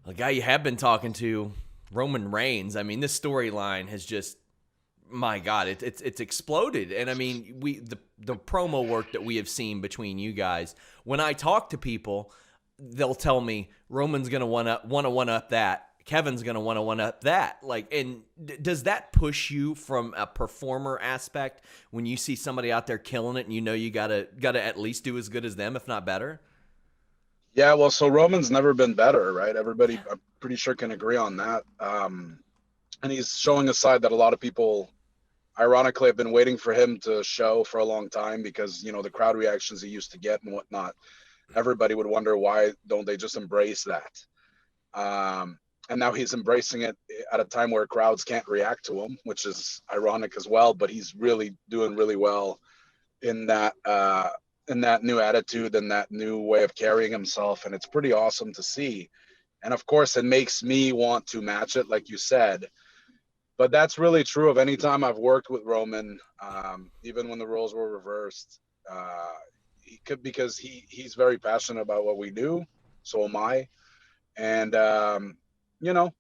The guy you have been talking to, Roman Reigns. I mean, this storyline has just, my God, it's exploded. And I mean, the promo work that we have seen between you guys. When I talk to people, they'll tell me Roman's gonna want to one up that. Kevin's gonna want to one up that. Like, and does that push you from a performer aspect when you see somebody out there killing it, and you know you gotta at least do as good as them, if not better? Yeah, well, so Roman's never been better, right? Everybody, I'm pretty sure, can agree on that. And he's showing a side that a lot of people, ironically, have been waiting for him to show for a long time because, the crowd reactions he used to get and whatnot. Everybody would wonder, why don't they just embrace that? And now he's embracing it at a time where crowds can't react to him, which is ironic as well. But he's really doing really well in that new attitude and that new way of carrying himself, and it's pretty awesome to see. And of course, it makes me want to match it, like you said. But that's really true of any time I've worked with Roman, even when the roles were reversed. He could because he's very passionate about what we do. So am I, and you know,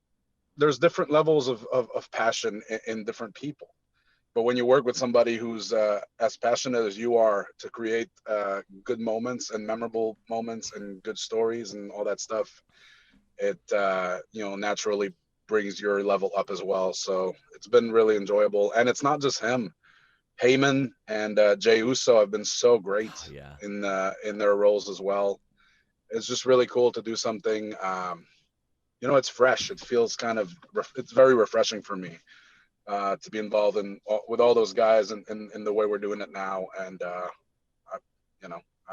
there's different levels of passion in different people. But when you work with somebody who's as passionate as you are to create good moments and memorable moments and good stories and all that stuff, it naturally brings your level up as well. So it's been really enjoyable, and it's not just him. Heyman and Jey Uso have been so Oh, great yeah. in their roles as well. It's just really cool to do something. It's fresh. It feels it's very refreshing for me to be involved with all those guys in the way we're doing it now. And I,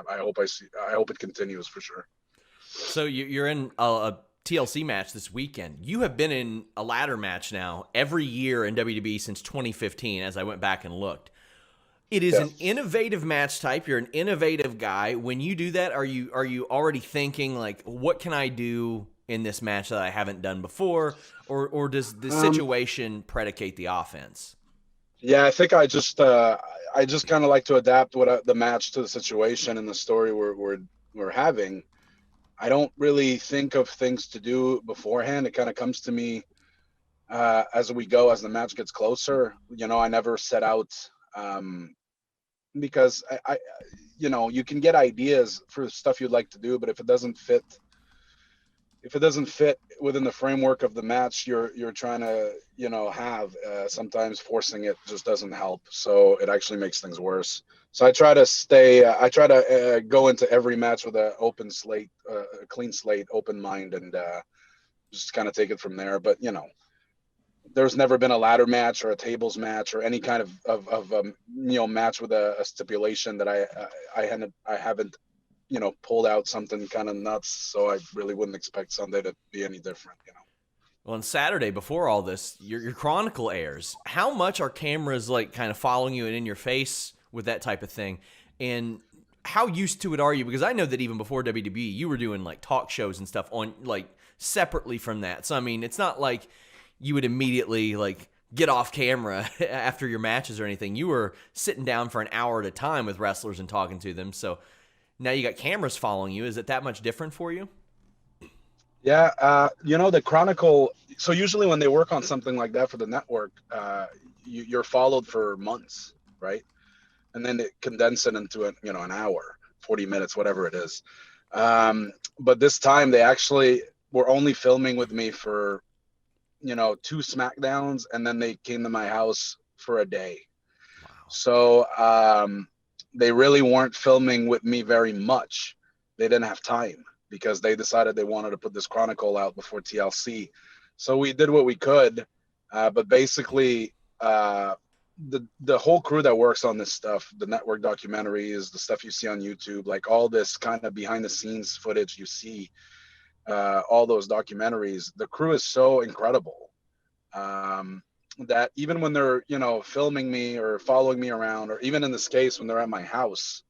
I hope I hope it continues for sure. So you're in a TLC match this weekend. You have been in a ladder match now every year in WWE since 2015. As I went back and looked, it is Yeah. an innovative match type. You're an innovative guy. When you do that, are you already thinking like, what can I do in this match that I haven't done before, or does the Um, situation predicate the offense? yeah, I think I just kind of like to adapt the match to the situation and the story we're having. I don't really think of things to do beforehand. It kind of comes to me as we go, as the match gets closer. I never set out because you can get ideas for stuff you'd like to do, but if it doesn't fit within the framework of the match you're trying to have, sometimes forcing it just doesn't help, so it actually makes things worse. So I try to go into every match with a open slate, a clean slate, open mind, and just kind of take it from there. But there's never been a ladder match or a tables match or any kind of match with a stipulation that I haven't pulled out something kind of nuts. So I really wouldn't expect Sunday to be any different. Well, on Saturday before all this, your Chronicle airs. How much are cameras like kind of following you and in your face with that type of thing? And how used to it are you? Because I know that even before WWE, you were doing like talk shows and stuff on like separately from that. So I mean, it's not like you would immediately like get off camera after your matches or anything. You were sitting down for an hour at a time with wrestlers and talking to them. So now you got cameras following you. Is it that much different for you? Yeah, the Chronicle. So usually when they work on something like that for the network, you're followed for months, right? And then they condense it into an hour, 40 minutes, whatever it is. But this time they actually were only filming with me for two SmackDowns, and then they came to my house for a day. Wow. So they really weren't filming with me very much. They didn't have time because they decided they wanted to put this Chronicle out before TLC. So we did what we could, but basically, the whole crew that works on this stuff, the network documentaries, the stuff you see on YouTube, like all this kind of behind the scenes footage you see, all those documentaries, the crew is so incredible, um, that even when they're filming me or following me around, or even in this case when they're at my house,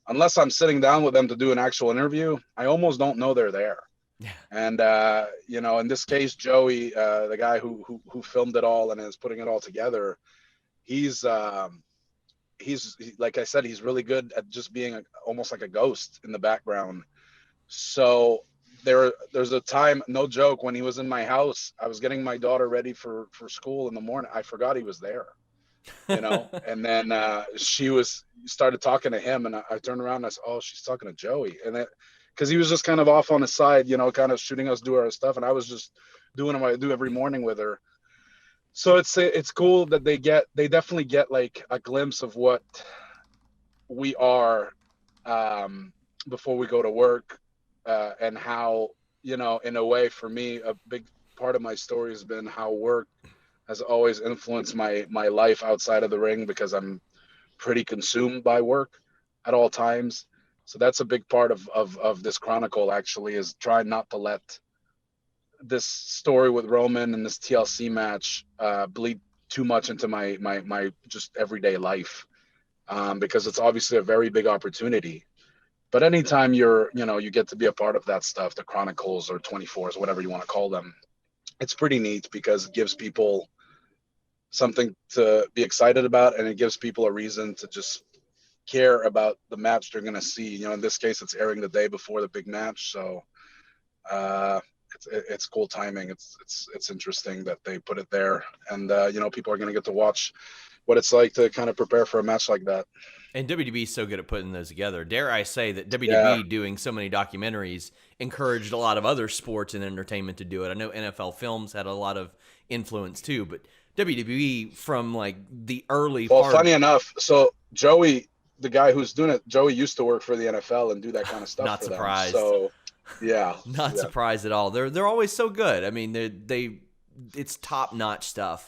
unless I'm sitting down with them to do an actual interview, I almost don't know they're there. Yeah. And in this case, Joey, the guy who filmed it all and is putting it all together, he's like I said, he's really good at just being almost like a ghost in the background. So there's a time, no joke, when he was in my house. I was getting my daughter ready for school in the morning. I forgot he was there, and then she was started talking to him, and I turned around and I said, oh, she's talking to Joey. And that, because he was just kind of off on his side, kind of shooting us do our stuff, and I was just doing what I do every morning with her. So it's cool that they definitely get like a glimpse of what we are, um, before we go to work, and how, in a way, for me, a big part of my story has been how work has always influenced my life outside of the ring, because I'm pretty consumed by work at all times. So that's a big part of this chronicle, actually, is trying not to let this story with Roman and this TLC match bleed too much into my just everyday life, because it's obviously a very big opportunity. But anytime you get to be a part of that stuff, the chronicles or 24s, whatever you want to call them, it's pretty neat, because it gives people something to be excited about, and it gives people a reason to just care about the match they're going to see. In this case, it's airing the day before the big match, so uh, it's cool timing. It's interesting that they put it there, and people are going to get to watch what it's like to kind of prepare for a match like that. And WWE is so good at putting those together. Dare I say that Yeah. WWE doing so many documentaries encouraged a lot of other sports and entertainment to do it. I know NFL films had a lot of influence too, but WWE from like the early Well, part, funny enough, so Joey, the guy who's doing it, Joey used to work for the NFL and do that kind of stuff not for them. surprised. So, yeah, Not yeah. surprised at all. They're always so good. I mean, it's top-notch stuff.